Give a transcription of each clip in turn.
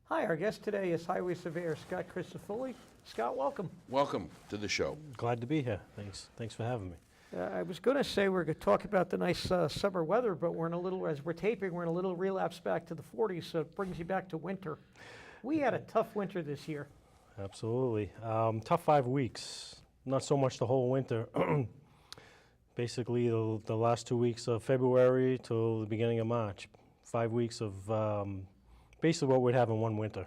Hi, our guest today is Highway Surveyor Scott Crisafulli. Scott, welcome. Welcome to the show. Glad to be here. Thanks for having me. I was going to say we're going to talk about the nice summer weather, but we're in a little, as we're taping, we're in a little relapse back to the 40s, so it brings you back to winter. We had a tough winter this year. Absolutely. Tough 5 weeks. Not so much the whole winter. Basically, the last 2 weeks of February till the beginning of March. 5 weeks of basically what we'd have in one winter.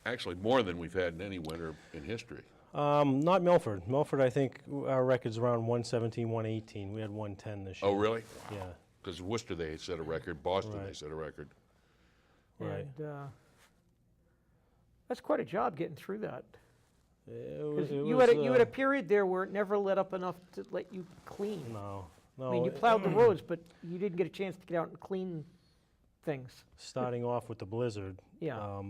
Actually, more than we've had in any winter in history. Not Milford. Milford, I think our record's around 117, 118. We had 110 this year. Oh, really? Yeah. Because Worcester, they set a record. Boston, Right. they set a record. Right. And that's quite a job getting through that. You had a period there where it never let up enough to let you clean. No. I mean, you plowed the roads, but you didn't get a chance to get out and clean things. Starting off with the blizzard, Yeah.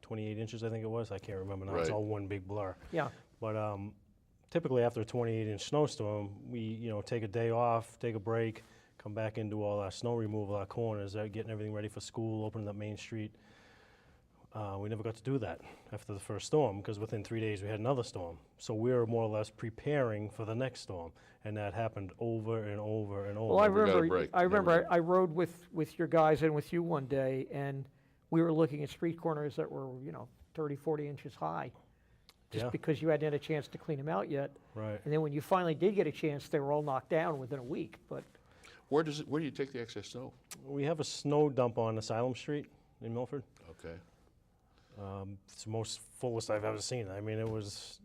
28 inches, I think it was. I can't remember now. It's Right. all one big blur. Yeah. But typically after a 28-inch snowstorm, we take a day off, take a break, come back and do all our snow removal, our corners, getting everything ready for school, opening up Main Street. We never got to do that after the first storm because within 3 days we had another storm. So we were more or less preparing for the next storm, and that happened over and over and over. Well, I Never got a remember. break. I remember. Never. I rode with your guys and with you one day, and we were looking at street corners that were 30, 40 inches high, just Yeah. because you hadn't had a chance to clean them out yet. Right. And then when you finally did get a chance, they were all knocked down within a week. But Where do you take the excess snow? We have a snow dump on Asylum Street in Milford. Okay. It's the most fullest I've ever seen. I mean, it was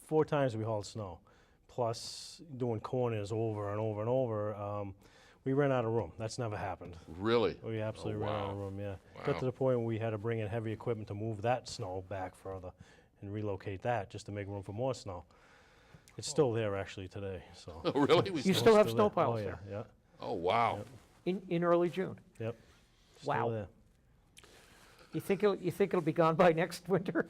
4 times we hauled snow, plus doing corners over and over and over. We ran out of room. That's never happened. Really? We absolutely Oh, ran out wow. of room, yeah. Wow. Got to the point where we had to bring in heavy equipment to move that snow back further and relocate that just to make room for more snow. It's still there actually today, so. Oh, really? You still have there. snow piles Oh, yeah, there yeah, Oh, wow. Yep. in early June. yep. Still Wow. there. You think it'll be gone by next winter?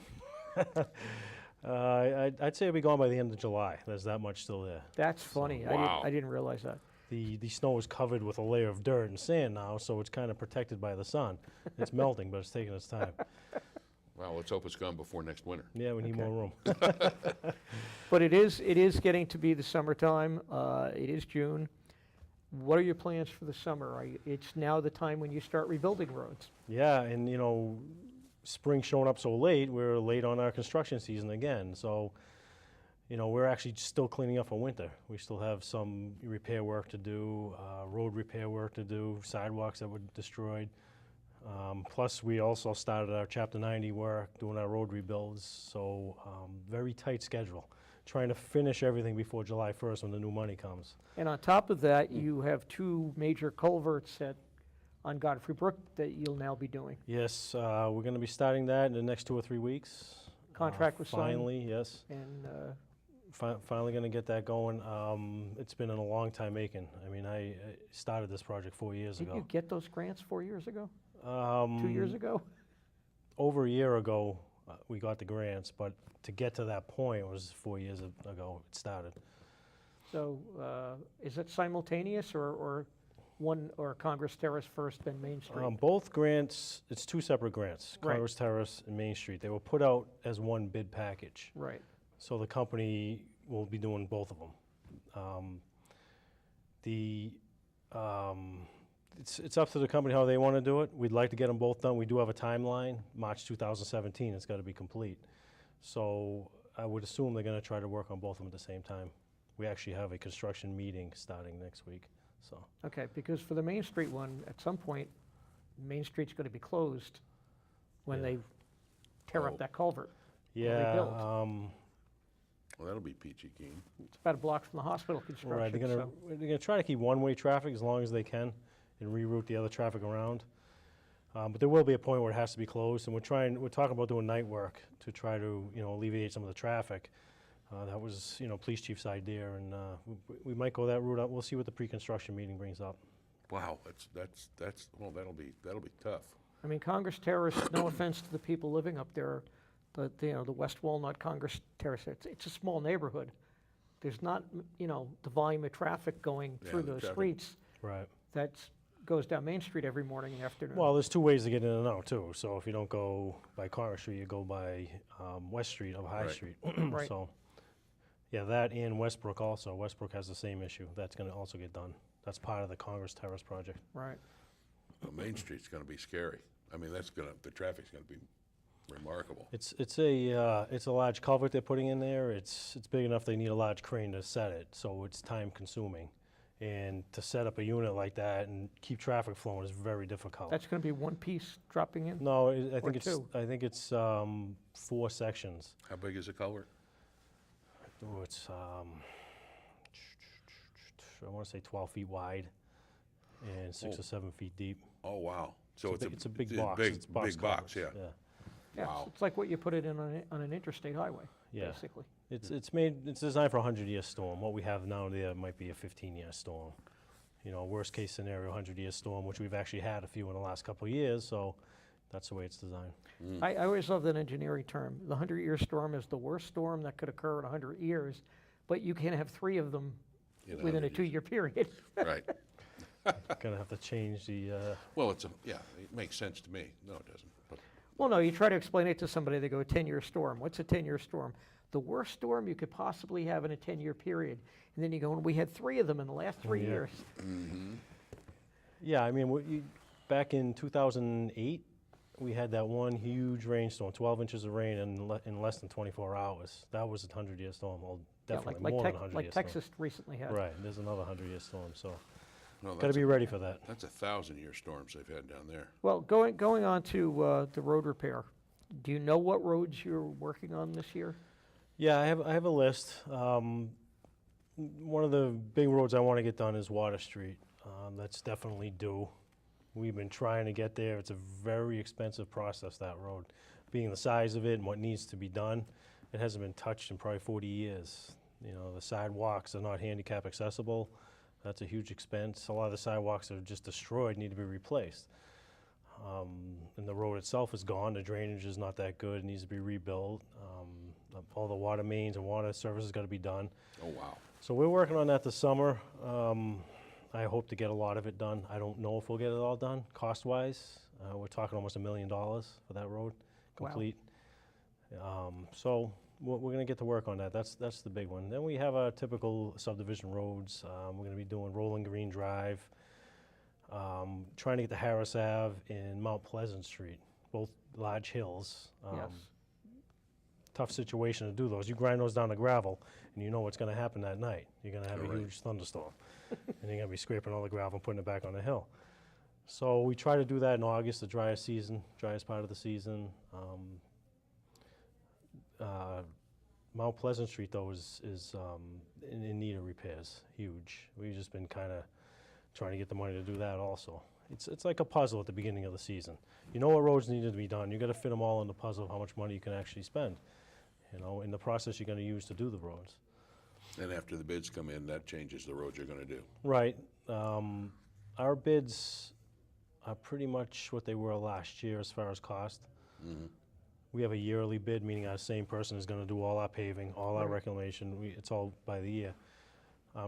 I'd say it'll be gone by the end of July. There's that much still there. That's funny. Wow. I didn't realize that. The snow is covered with a layer of dirt and sand now, so it's kind of protected by the sun. It's melting, but it's taking its time. Well, let's hope it's gone before next winter. Yeah, we need Okay. more room. But it is getting to be the summertime. It is June. What are your plans for the summer? It's now the time when you start rebuilding roads. Yeah, and spring showing up so late, we're late on our construction season again. So, we're actually still cleaning up for winter. We still have some repair work to do, road repair work to do, sidewalks that were destroyed. Plus, we also started our Chapter 90 work, doing our road rebuilds. So, very tight schedule. Trying to finish everything before July 1st when the new money comes. And on top of that, you have 2 major culverts on Godfrey Brook that you'll now be doing. Yes, we're going to be starting that in the next 2 or 3 weeks. Contract was signed. Finally, yes. And Finally going to get that going. It's been a long time making. I mean, I started this project 4 years did ago. you get those grants 4 years ago? 2 years ago? Over a year ago, we got the grants, but to get to that point was 4 years ago it started. So is it simultaneous or Congress Terrace first, then Main Street? Both grants, it's 2 separate grants, Right. Congress Terrace and Main Street. They were put out as one bid package. Right. So the company will be doing both of them. It's up to the company how they want to do it. We'd like to get them both done. We do have a timeline, March 2017, it's got to be complete. So I would assume they're going to try to work on both of them at the same time. We actually have a construction meeting starting next week, so. Okay, because for the Main Street one, at some point, Main Street's going to be closed when Yeah. they tear Oh. up that culvert. Yeah, rebuild. Well, that'll be peachy keen. It's about a block from the hospital construction. right, they're so- gonna try to keep one-way traffic as long as they can and reroute the other traffic around. But there will be a point where it has to be closed, and we're talking about doing night work to try to, alleviate some of the traffic. That was, police chief's idea, and we might go that route up. We'll see what the pre-construction meeting brings up. Wow, well, that'll be tough. I mean, Congress Terrace, no offense to the people living up there, but, the West Walnut Congress Terrace, it's a small neighborhood. There's not, the volume of traffic going Yeah, through the those traffic. streets Right. that goes down Main Street every morning and afternoon. Well, there's two ways to get in and out, too. So if you don't go by Congress Street, you go by West Street of High Right. Street. Right. So, yeah, that and Westbrook also. Westbrook has the same issue. That's going to also get done. That's part of the Congress Terrace project. Right. Well, Main Street's gonna be scary. I mean, the traffic's gonna be remarkable. It's a large culvert they're putting in there. It's big enough they need a large crane to set it, so it's time consuming. And to set up a unit like that and keep traffic flowing is very difficult. That's going to be one piece dropping in? No, Or two? I think it's 4 sections. How big is the culvert? Oh, it's I want to say 12 feet wide and 6 Oh. or 7 feet deep. Oh, wow. So It's a big box. Big, It's box big box, culverts, yeah. Yeah, Wow. it's like what you put it in on an interstate highway, Yeah. basically. It's designed for a 100-year storm. What we have now there might be a 15-year storm. Worst case scenario, 100-year storm, which we've actually had a few in the last couple of years, so that's the way it's designed. I always love that engineering term. The 100-year storm is the worst storm that could occur in 100 years, but you can have 3 of them In within a 100 2-year period. Right. Gonna have to change the, Well, it makes sense to me. No, it doesn't. But Well, no, you try to explain it to somebody, they go, a 10-year storm. What's a 10-year storm? The worst storm you could possibly have in a 10-year period. And then you go, and we had 3 of them in the last 3 Yeah. years. yeah, I mean, back in 2008, we had that one huge rainstorm, 12 inches of rain in less than 24 hours. That was a 100-year storm, well, Yeah, definitely like more than a 100-year Like storm. Texas recently had. Right, there's another 100-year storm, so no, gotta be ready for that. that's 1,000-year storms they've had down there. Well, going on to the road repair, do you know what roads you're working on this year? Yeah, I have a list. One of the big roads I want to get done is Water Street. That's definitely due. We've been trying to get there. It's a very expensive process, that road. Being the size of it and what needs to be done, it hasn't been touched in probably 40 years. The sidewalks are not handicap accessible. That's a huge expense. A lot of the sidewalks that are just destroyed need to be replaced. And the road itself is gone. The drainage is not that good. It needs to be rebuilt. All the water mains and water services got to be done. Oh, wow. So we're working on that this summer. I hope to get a lot of it done. I don't know if we'll get it all done, cost-wise. We're talking almost $1 million for that road, Wow. complete. So we're going to get to work on that. That's the big one. Then we have our typical subdivision roads. We're going to be doing Rolling Green Drive, trying to get to Harris Ave and Mount Pleasant Street, both large hills. Yes. Tough situation to do those. You grind those down to gravel, and you know what's going to happen that night. You're going to have a Right. huge thunderstorm, and you're going to be scraping all the gravel and putting it back on the hill. So we try to do that in August, the driest part of the season. Mount Pleasant Street, though, is in need of repairs, huge. We've just been kind of trying to get the money to do that also. It's like a puzzle at the beginning of the season. You know what roads need to be done. You got to fit them all in the puzzle of how much money you can actually spend. In the process you're going to use to do the roads. And after the bids come in, that changes the roads you're gonna do. Right. Our bids are pretty much what they were last year as far as cost. We have a yearly bid, meaning our same person is going to do all our paving, all our Right. reclamation. It's all by the year.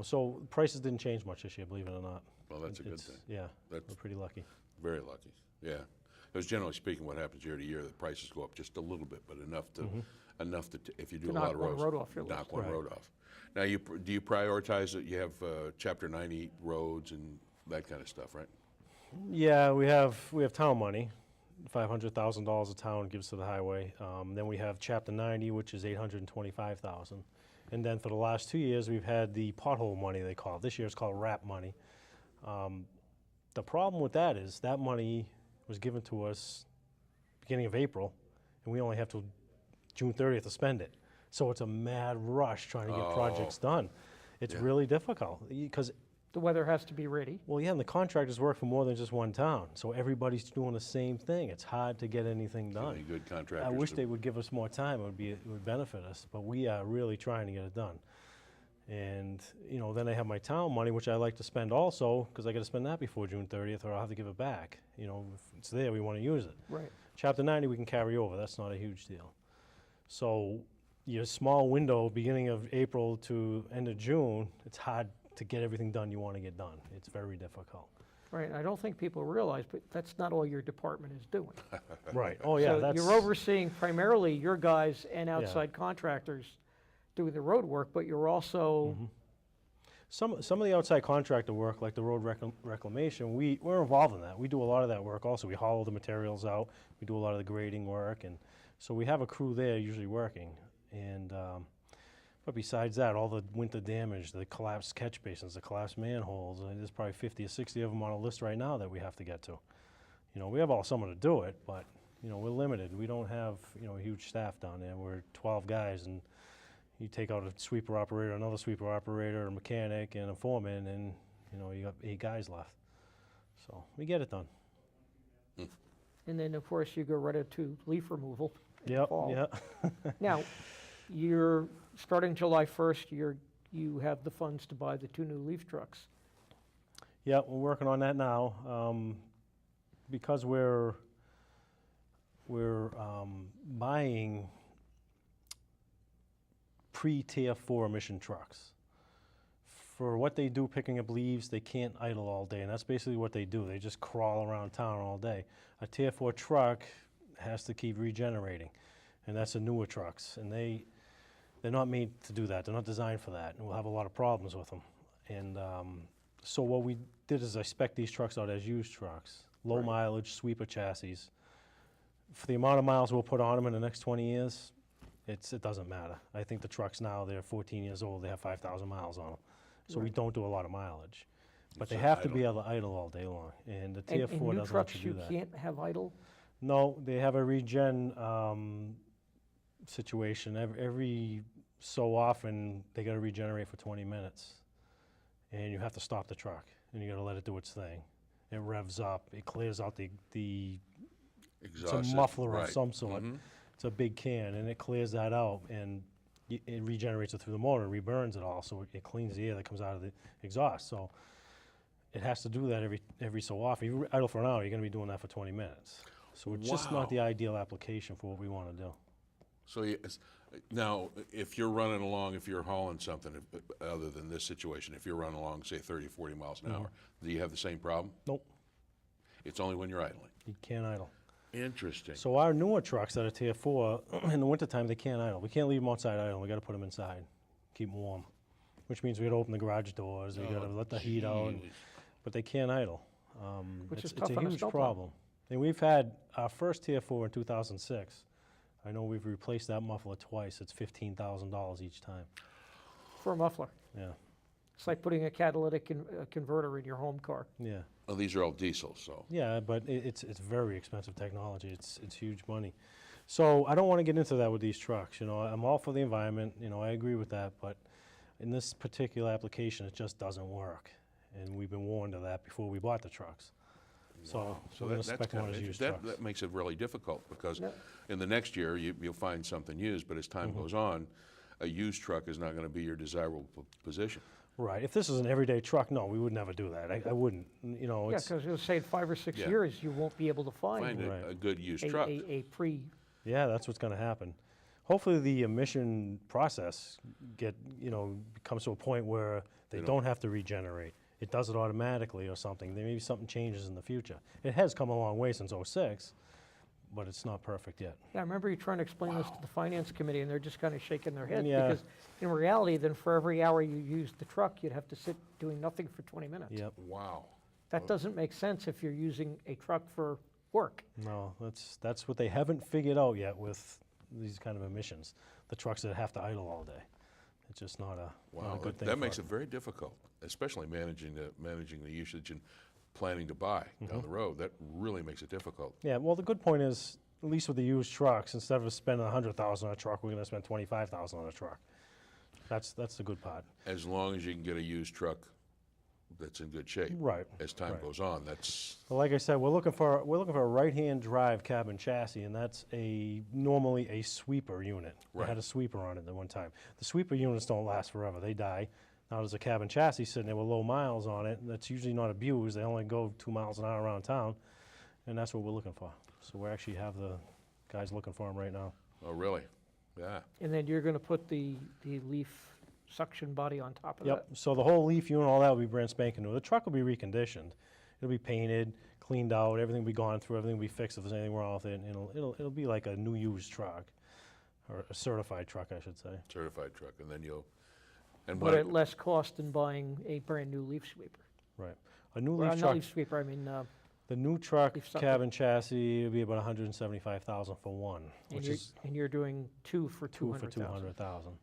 So prices didn't change much this year, believe it or not. Well, that's a good It's- thing. Yeah, That's we're pretty lucky. very lucky, yeah. Because generally speaking, what happens year to year, the prices go up just a little bit, but enough to, if you do To a lot knock of one roads. road off your knock list. one Right. road off. Now, do you prioritize that you have Chapter 90 roads and that kind of stuff, right? Yeah, we have town money, $500,000 a town gives to the highway. Then we have Chapter 90, which is $825,000. And then for the last 2 years, we've had the pothole money, they call it. This year it's called RAP money. The problem with that is that money was given to us beginning of April, and we only have till June 30th to spend it. So it's a mad rush trying to get projects done. It's Yeah. really difficult because The weather has to be ready. Well, yeah, and the contractors work for more than just one town, so everybody's doing the same thing. It's hard to get anything done. Any good contractors? I wish to- they would give us more time. It would benefit us, but we are really trying to get it done. And, you know, then I have my town money, which I like to spend also, because I got to spend that before June 30th, or I'll have to give it back. You know, if it's there, we want to use it. Right. Chapter 90, we can carry over. That's not a huge deal. So your small window, beginning of April to end of June, it's hard to get everything done you want to get done. It's very difficult. Right, I don't think people realize, but that's not all your department is doing. Right. Oh, yeah. So you're overseeing primarily your guys and outside contractors doing the road work, but you're also, Some of the outside contractor work, like the road reclamation, we're involved in that. We do a lot of that work also. We haul the materials out. We do a lot of the grading work, and so we have a crew there usually working. And but besides that, all the winter damage, the collapsed catch basins, the collapsed manholes, there's probably 50 or 60 of them on a list right now that we have to get to. You know, we have all summer to do it, but you know, we're limited. We don't have, you know, a huge staff down there. We're 12 guys, and you take out a sweeper operator, another sweeper operator, a mechanic, and a foreman, and you know, you got 8 guys left. So we get it done. and then of course you go right into leaf removal in the Yep, fall. yeah. Now, you're, starting July 1st, you have the funds to buy the 2 new leaf trucks. Yeah, we're working on that now. Because we're buying pre-Tier 4 emission trucks. For what they do picking up leaves, they can't idle all day, and that's basically what they do. They just crawl around town all day. A Tier 4 truck has to keep regenerating, and that's the newer trucks, and they're not made to do that. They're not designed for that, and we'll have a lot of problems with them. And so what we did is I spec'd these trucks out as used trucks, low Right. mileage, sweeper chassis. For the amount of miles we'll put on them in the next 20 years, it doesn't matter. I think the trucks now, they're 14 years old, they have 5,000 miles on them. So we Right. don't do a lot of mileage. But It's they a have to idle. be able to idle all day long, and the Tier 4 And new doesn't let trucks, you you do that. can't have idle? No, they have a regen situation. Every so often, they gotta regenerate for 20 minutes. And you have to stop the truck, and you gotta let it do its thing. It revs up, it clears out the it's Exhaust a system, muffler of right. some sort. Mhm. It's a big can, and it clears that out, and it regenerates it through the motor, and reburns it all, so it cleans the air that comes out of the exhaust. So it has to do that every so often. You idle for an hour, you're gonna be doing that for 20 minutes. So it's just Wow. not the ideal application for what we wanna do. So now, if you're running along, if you're hauling something, other than this situation, if you're running along, say 30, 40 miles an hour, do you have the same problem? Nope, It's only when you're idling. you can't idle. Interesting. So our newer trucks that are Tier 4, in the wintertime, they can't idle. We can't leave them outside idle, we gotta put them inside, keep them warm. Which means we gotta open the garage doors, we gotta let the heat out, Jeez. but they can't idle. Which is It's tough a on a huge snowplow. problem. And we've had our first Tier 4 in 2006. I know we've replaced that muffler twice. It's $15,000 each time. For a muffler. Yeah, It's like putting a catalytic converter in your home car. yeah. Well, these are all diesels, so. Yeah, but it's very expensive technology. It's huge money. So I don't want to get into that with these trucks. You know, I'm all for the environment. You know, I agree with that. But in this particular application, it just doesn't work. And we've been warned of that before we bought the trucks. So we're going to that's spec them kind out of as used that trucks. makes it really difficult, because Yeah. in the next year, you'll find something used, but as time Mm-hmm. goes on, a used truck is not gonna be your desirable position. Right. If this is an everyday truck, no, we would never do that. I wouldn't. You know, Yeah, it's because you'll say in 5 or 6 Yeah. years, you won't be able to Find find Right. a good used a, truck. a pre, yeah, that's what's going to happen. Hopefully, the emission process comes to a point where they don't have to regenerate. It does it automatically or something. Maybe something changes in the future. It has come a long way since '06, but it's not perfect yet. yeah, I remember you trying to explain this to the finance committee, and they're just kind of shaking their head. Yeah. Because in reality, then for every hour you used the truck, you'd have to sit doing nothing for 20 minutes. Yep. Wow. That doesn't make sense if you're using a truck for work. No, that's what they haven't figured out yet with these kind of emissions. The trucks that have to idle all day. It's just not a Wow, good thing. that for makes it. it very difficult, especially managing the usage and planning to buy Mm-hmm. down the road. That really makes it difficult. Yeah, well, the good point is, at least with the used trucks, instead of spending $100,000 on a truck, we're going to spend $25,000 on a truck. That's the good part. As long as you can get a used truck that's in good shape. Right. As time right. goes on, that's, But like I said, we're looking for a right-hand drive cabin chassis, and that's normally a sweeper unit. It Right. had a sweeper on it at one time. The sweeper units don't last forever; they die. Now there's a cabin chassis sitting there with low miles on it, and that's usually not abused. They only go 2 miles an hour around town, and that's what we're looking for. So we actually have the guys looking for them right now. oh, really? Yeah. And then you're gonna put the leaf suction body on top of Yep. that? So the whole leaf unit, all that will be brand spanking new. The truck will be reconditioned. It'll be painted, cleaned out. Everything will be gone through. Everything will be fixed if there's anything wrong with it. And it'll be like a new used truck, or a certified truck, I should say. Certified truck, and then you'll, and But what, at less cost than buying a brand-new leaf sweeper. Right. A new Or leaf not truck. leaf sweeper, I mean, The new truck leaf sucker. cabin chassis will be about 175,000 for one, which is and you're doing two for 200,000. 200,000.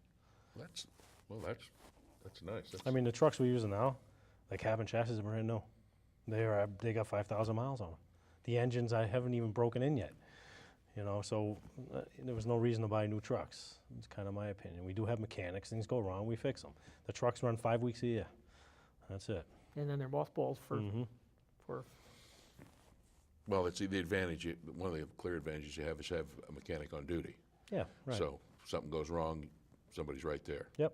that's, well, that's nice. That's, I mean, the trucks we're using now, the cabin chassis are brand new. They got 5,000 miles on them. The engines I haven't even broken in yet. You know, so there was no reason to buy new trucks. It's kind of my opinion. We do have mechanics. Things go wrong, we fix them. The trucks run 5 weeks a year. That's it. And then they're mothballed Mhm. for, well, it's the advantage, one of the clear advantages you have is have a mechanic on duty. Yeah, right. So if something goes wrong, somebody's right there. Yep.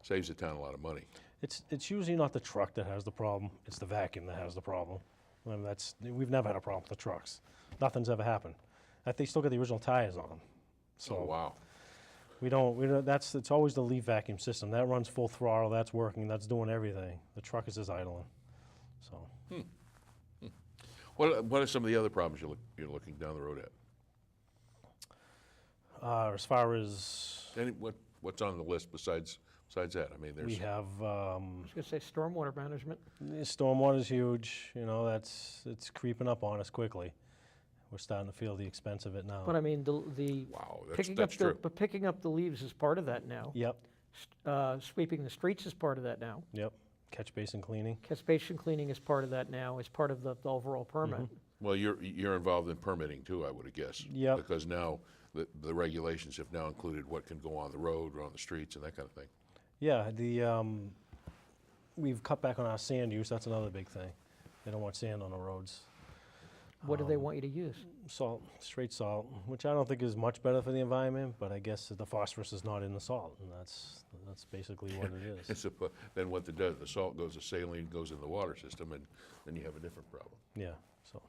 Saves the town a lot of money. It's usually not the truck that has the problem. It's the vacuum that has the problem. I mean, we've never had a problem with the trucks. Nothing's ever happened. They still got the original tires on them. So Oh, wow. we don't. It's always the leaf vacuum system that runs full throttle. That's working. That's doing everything. The truck is just idling. So What are some of the other problems you're looking down the road at? as far as What's on the list besides that? I mean, we there's, have, I was gonna say stormwater management. stormwater's huge. You know, it's creeping up on us quickly. We're starting to feel the expense of it now. But I mean, the wow, picking up that's true. but picking up the leaves is part of that now. Yep. Sweeping the streets is part of that now. Yep. Catch basin cleaning. Catch basin cleaning is part of that now, is part of the overall permit. Well, you're involved in permitting too, I would guess. Yep. Because now the regulations have now included what can go on the road or on the streets and that kind of thing. Yeah, we've cut back on our sand use. That's another big thing. They don't want sand on the roads. What do they want you to use? Salt, straight salt, which I don't think is much better for the environment, but I guess the phosphorus is not in the salt, and that's basically what it is. Then what the salt goes, the saline goes in the water system, and then you have a different problem. Yeah, so,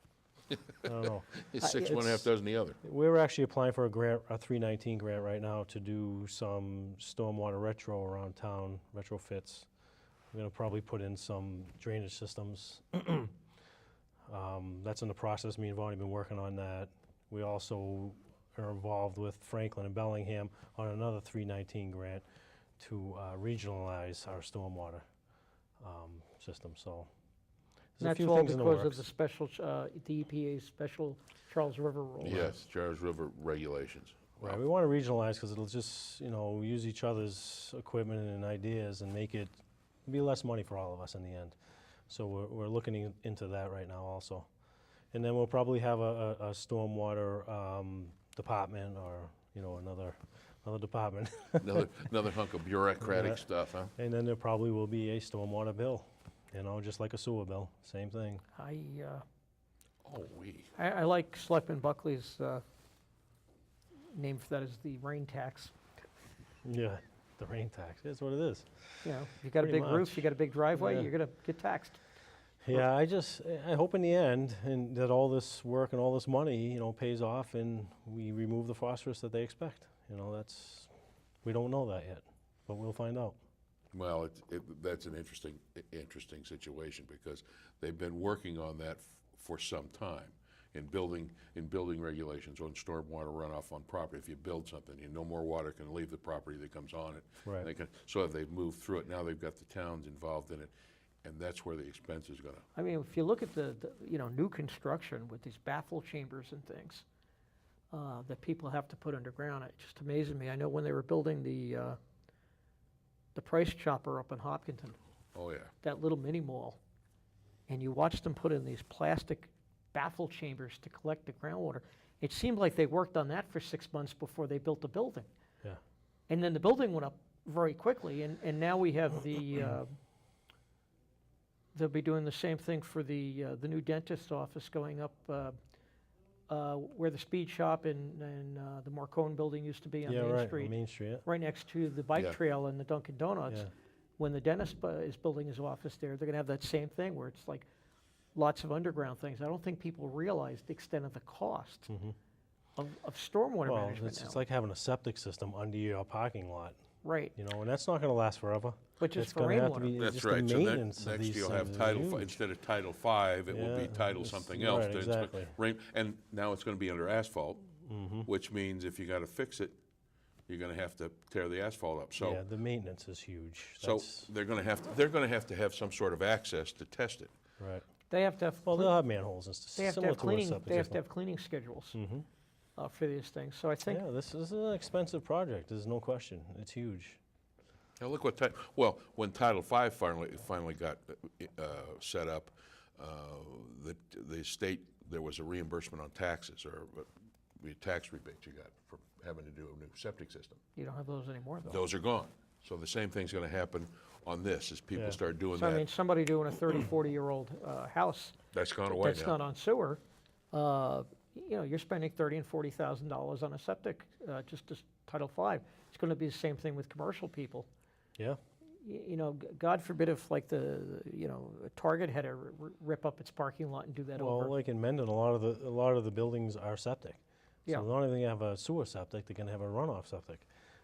I don't know. It's six, one half dozen the other. We're actually applying for a grant, a 319 grant right now to do some stormwater retro around town, retrofits. We're gonna probably put in some drainage systems. That's in the process. Me and Vonnie have been working on that. We also are involved with Franklin and Bellingham on another 319 grant to regionalize our stormwater system. So And there's a that's few all things in the because of works. the special, the EPA's special Charles River rule. Yes, Charles River regulations. Right, we want to regionalize because it'll just, use each other's equipment and ideas and make it be less money for all of us in the end. So we're looking into that right now also. And then we'll probably have a stormwater department or, another department. Another hunk of bureaucratic Yeah. stuff, huh? And then there probably will be a stormwater bill, just like a sewer bill, same thing. Oh, I like Selectman Buckley's name for that is the rain tax. Yeah, the rain tax, that's what it is. You know, you got a Pretty big roof, much. you got a big driveway, Yeah. you're gonna get taxed. Yeah, I hope in the end, and that all this work and all this money, pays off and we remove the phosphorus that they expect. We don't know that yet, but we'll find out. well, that's an interesting situation because they've been working on that for some time in building regulations on stormwater runoff on property. If you build something, no more water can leave the property that comes on it. Right. So they've moved through it. Now they've got the towns involved in it, and that's where the expense is going to. I mean, if you look at the new construction with these baffle chambers and things that people have to put underground, it just amazes me. I know when they were building the Price Chopper up in Hopkinton, Oh yeah. that little mini mall, and you watch them put in these plastic baffle chambers to collect the groundwater. It seemed like they worked on that for 6 months before they built the building. Yeah. And then the building went up very quickly, and now we have the they'll be doing the same thing for the new dentist's office going up where the speed shop and the Marcone building used to be on Yeah, Main right, Street, on Main Street, yeah. right next to the bike Yeah. trail and the Dunkin' Donuts. Yeah. When the dentist is building his office there, they're gonna have that same thing where it's like lots of underground things. I don't think people realize the extent of the cost of stormwater Well, management it's now. like having a septic system under your parking lot, Right, you know, and that's not gonna last forever. which is It's for gonna have to rainwater. be, That's just the right, so maintenance of next these you'll things have is Title, huge. instead of Title 5, it will be Yeah, Title it's- something right, else. to inspect exactly. rain- And now it's gonna be under asphalt, which means if you gotta fix it, you're gonna have to tear the asphalt up, Yeah, so, the maintenance is huge. so That's, they're gonna have to have some sort of access to test it. right. They have to have, Well, they'll have manholes and they have to similar have to a cleaning, septic they have to system. have cleaning schedules for these things. So I think, Yeah, this is an expensive project, there's no question. It's huge. Now, look what, well, when Title V finally got set up, the state, there was a reimbursement on taxes, or the tax rebate you got from having to do a new septic system. you don't have those anymore, though. Those are gone. So the same thing's gonna happen on this, as people Yeah. start doing So I mean, that. somebody doing a 30, 40-year-old house That's gone away that's now. not on sewer, you know, you're spending $30,000 and $40,000 on a septic, just as Title V. It's gonna be the same thing with commercial people. Yeah, You know, God forbid if like you know, Target had to rip up its parking lot and do that well, over. like in Mendon, a lot of the buildings are septic. Yeah. So not only do they have a sewer septic, they're gonna have a runoff septic.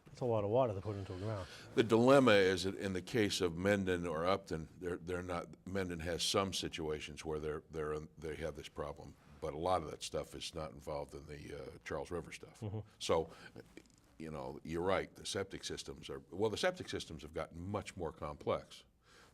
That's a lot of water to put into the ground. The dilemma is that in the case of Mendon or Upton, they're not, Mendon has some situations where they have this problem, but a lot of that stuff is not involved in the Charles River stuff. So, you know, you're right, the septic systems have gotten much more complex.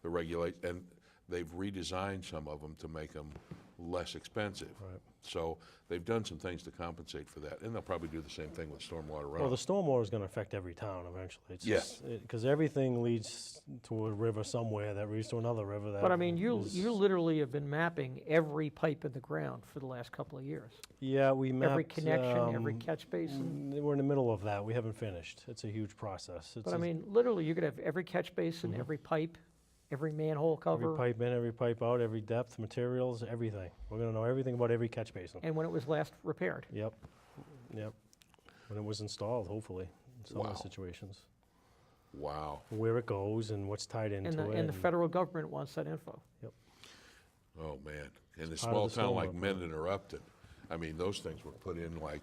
And they've redesigned some of them to make them less expensive. Right. So they've done some things to compensate for that, and they'll probably do the same thing with stormwater Well, the runoff. stormwater is gonna affect every town eventually. It's Yes. Because everything leads to a river somewhere that leads to another river that. But I mean, you is- literally have been mapping every pipe in the ground for the last couple of years. Yeah, we mapped. Every connection, every catch basin. We're in the middle of that. We haven't finished. It's a huge process. It's But I a- mean, literally, you could have every catch basin, every pipe, every manhole cover. Every pipe in, every pipe out, every depth, materials, everything. We're gonna know everything about every catch basin. And when it was last repaired. Yep, yep. When it was installed, hopefully, in some of Wow. the situations. Wow. Where it goes and what's tied into And it. the federal government wants that info. Oh, man. In a part small of the town like stormwater. Mendon or Upton, I mean, those things were put in like,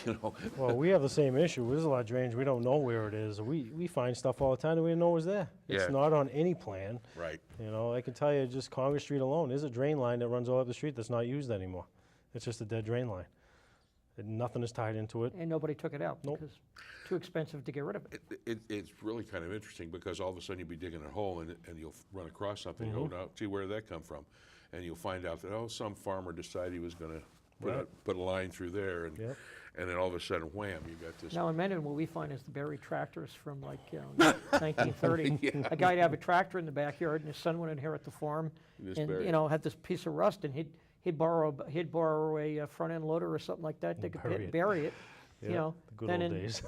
you know, Well, we have the same issue. There's a lot of drainage. We don't know where it is. We find stuff all the time that we didn't know was there. Yeah. It's not on any plan. right. You know, I can tell you just Congress Street alone, there's a drain line that runs all up the street that's not used anymore. It's just a dead drain line. And nothing is tied into it. And nobody took it out Nope. because too expensive to get rid of it. It's really kind of interesting, because all of a sudden you'll be digging a hole and you'll run across something, you go, Mm-hmm. now, gee, where did that come from? And you'll find out that, oh, some farmer decided he was gonna Right. put a line through there, and Yep. and then all of a sudden, wham, you got this. Now in Mendon, what we find is the buried tractors from like 1930. A guy'd have a tractor in the backyard, and his son would inherit the farm, Just and bury you it. know had this piece of rust, and he'd borrow a front end loader or something like that, dig a Bury pit, it. bury it. You Yeah, know, the good then old in- days.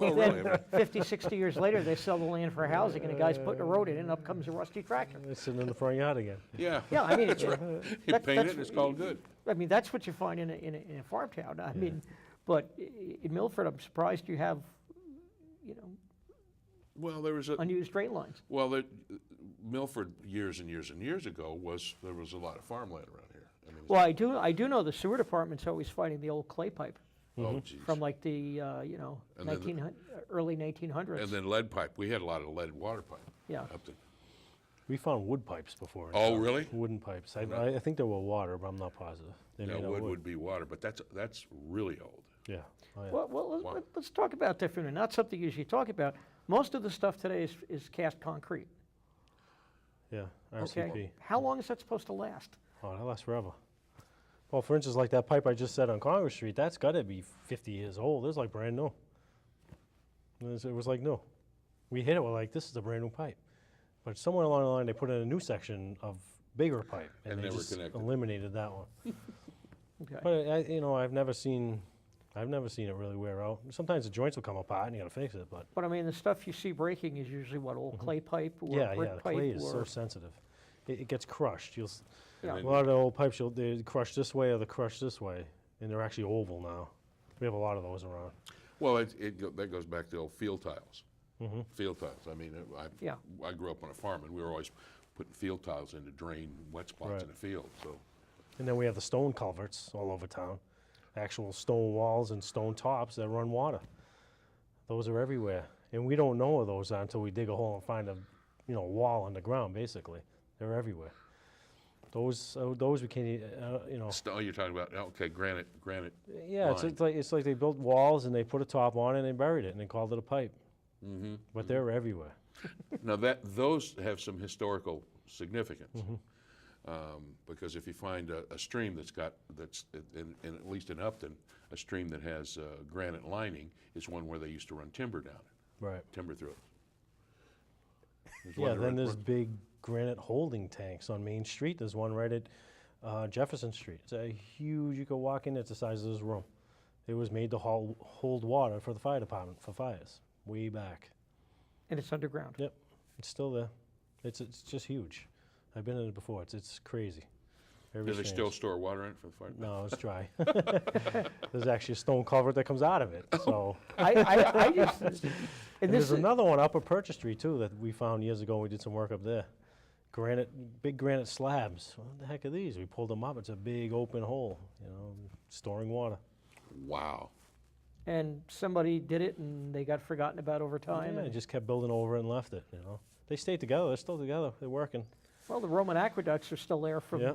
Oh, really? I mean, Then 50, 60 years later, they sell the land for housing, and the guy's putting a road in, and up comes a rusty tractor. It's sitting in the front yard again. Yeah. Yeah, I mean, You that- paint that's- it, it's called good. I mean, that's what you find in a farm town. I mean, but in Milford, I'm surprised you have, you know, Well, there was a, unused drain lines. well, Milford, years and years and years ago, there was a lot of farmland around here. I mean, Well, I do know the sewer department's always fighting the old clay pipe oh, geez. from like the, you know, And then early 1900s. And then lead pipe, we had a lot of lead water pipe. Yeah. Upton. We found wood pipes before. in Oh, town. really? Wooden pipes. I think they were water, but I'm not positive. They Yeah, made out wood of would be water, but that's really old. Yeah. Oh, yeah. Well, Wow. let's talk about different, and not something you usually talk about. Most of the stuff today is cast concrete. Yeah. Okay. RCP. How long is that supposed to last? Oh, that lasts forever. Well, for instance, like that pipe I just said on Congress Street, that's got to be 50 years old. It's like brand new. It was like new. We hit it, we're like, this is a brand new pipe. But somewhere along the line, they put in a new section of bigger pipe, And and they they were just connected. eliminated that one. Okay. But I've never seen it really wear out. Sometimes the joints will come apart and you got to fix it, but But I mean, the stuff you see breaking is usually what, old clay pipe or yeah, brick yeah, the pipe clay is so or sensitive. it gets crushed. Yeah. A lot of the old pipes, they're crushed this way or they're crushed this way, and they're actually oval now. We have a lot of those around. Well, that goes back to old field tiles. Mm-hmm. Field tiles. I mean, Yeah. I grew up on a farm, and we were always putting field tiles in to drain wet spots Right. in the field. So, And then we have the stone culverts all over town, actual stone walls and stone tops that run water. Those are everywhere, and we don't know of those until we dig a hole and find a, wall in the ground. Basically, they're everywhere. Those we can't, you're talking about, okay, granite. Yeah, it's like they built walls and they put a top on it and they buried it and they called it a pipe. Mm-hmm. But they're everywhere. Now those have some historical significance, because if you find a stream that's at least in Upton, a stream that has granite lining, is one where they used to run timber down it, Right. timber through it. There's Yeah, one that then run- there's big granite holding tanks on Main Street. There's one right at Jefferson Street. It's a huge, you could walk in, it's the size of this room. It was made to hold water for the fire department, for fires, way back. And it's underground. Yep, it's still there. It's just huge. I've been in it before. It's crazy. Very Do they still strange. store water in it for the fire? No, it's dry. There's actually a stone culvert that comes out of it. So, I just, and and there's this is, another one up at Purchase Street too that we found years ago. We did some work up there. Big granite slabs. What the heck are these? We pulled them up. It's a big open hole, storing water. Wow. and somebody did it and they got forgotten about over time. Yeah, and- just kept building over and left it. They stayed together. They're still together. They're working. Well, the Roman aqueducts are still there from, Yeah.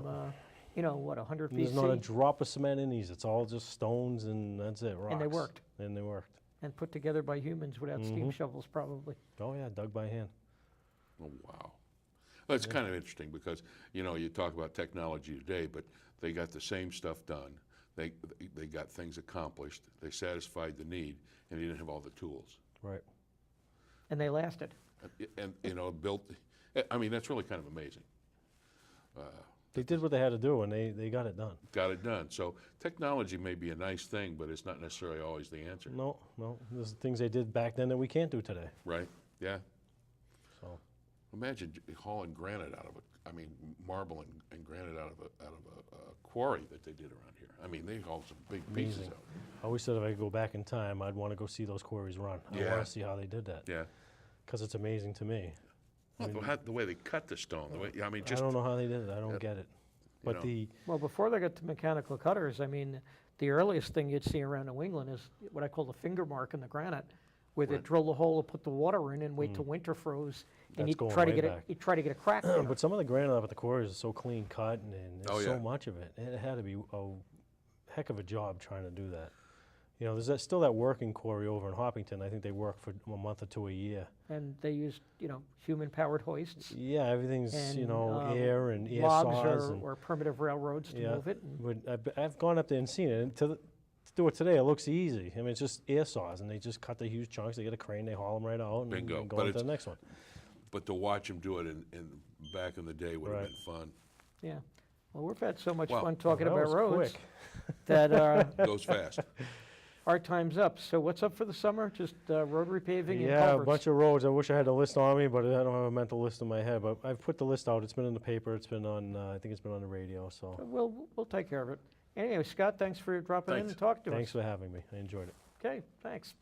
100 And there's not a BC, drop of cement in these. It's all just stones and that's it. Rocks. and they worked, And they worked. and put together by humans without steam Mhm. shovels probably. Oh yeah, dug by hand. Oh, wow. Well, it's kind of interesting because, you talk about technology today, but they got the same stuff done. They got things accomplished. They satisfied the need, and they didn't have all the tools. Right. And they lasted. And built, I mean, that's really kind of amazing. They did what they had to do, and they got it done. Got it done. So technology may be a nice thing, but it's not necessarily always the answer, No. There's things they did back then that we can't do today. right? Yeah. So Imagine hauling granite out of marble and granite out of a quarry that they did around here. I mean, they hauled some big pieces Amazing. out. I always said if I could go back in time, I'd want to go see those quarries run. I Yeah. want to see how they did that Yeah. because it's amazing to me. Well, the way they cut the stone, I don't know how they did it. I don't get it. But know. Well, before they got to mechanical cutters, I mean, the earliest thing you'd see around New England is what I call the finger mark in the granite, where they Right. drill the hole, put the water in, and wait till winter froze, and That's you going try to way get back. you try to get a crack. in it. but some of the granite up at the quarries is so clean cut, and there's Oh, so yeah. much of it. It had to be a heck of a job trying to do that. There's still that working quarry over in Hopkinton. I think they work for a month or two a year. And they used, human-powered hoists, Yeah, everything's and air and air logs saws. or primitive railroads to Yeah. move it. And But I've gone up there and seen it. And to do it today, it looks easy. I mean, it's just air saws, and they just cut the huge chunks. They get a crane, they haul them right out, and Bingo. go But on to the it's- next one. But to watch them do it in back in the day would have Right. been fun. yeah, well, we've had so much Wow. fun talking That about was roads quick. that Goes fast. our time's up. So what's up for the summer? Just road repaving and Yeah, a culverts. bunch of roads. I wish I had a list on me, but I don't have a mental list in my head. But I've put the list out. It's been in the paper. It's been on. I think it's been on the radio. So We'll take care of it. Anyway, Scott, thanks for dropping in Thanks. and talking to thanks us. for having me. I enjoyed it. Okay, thanks.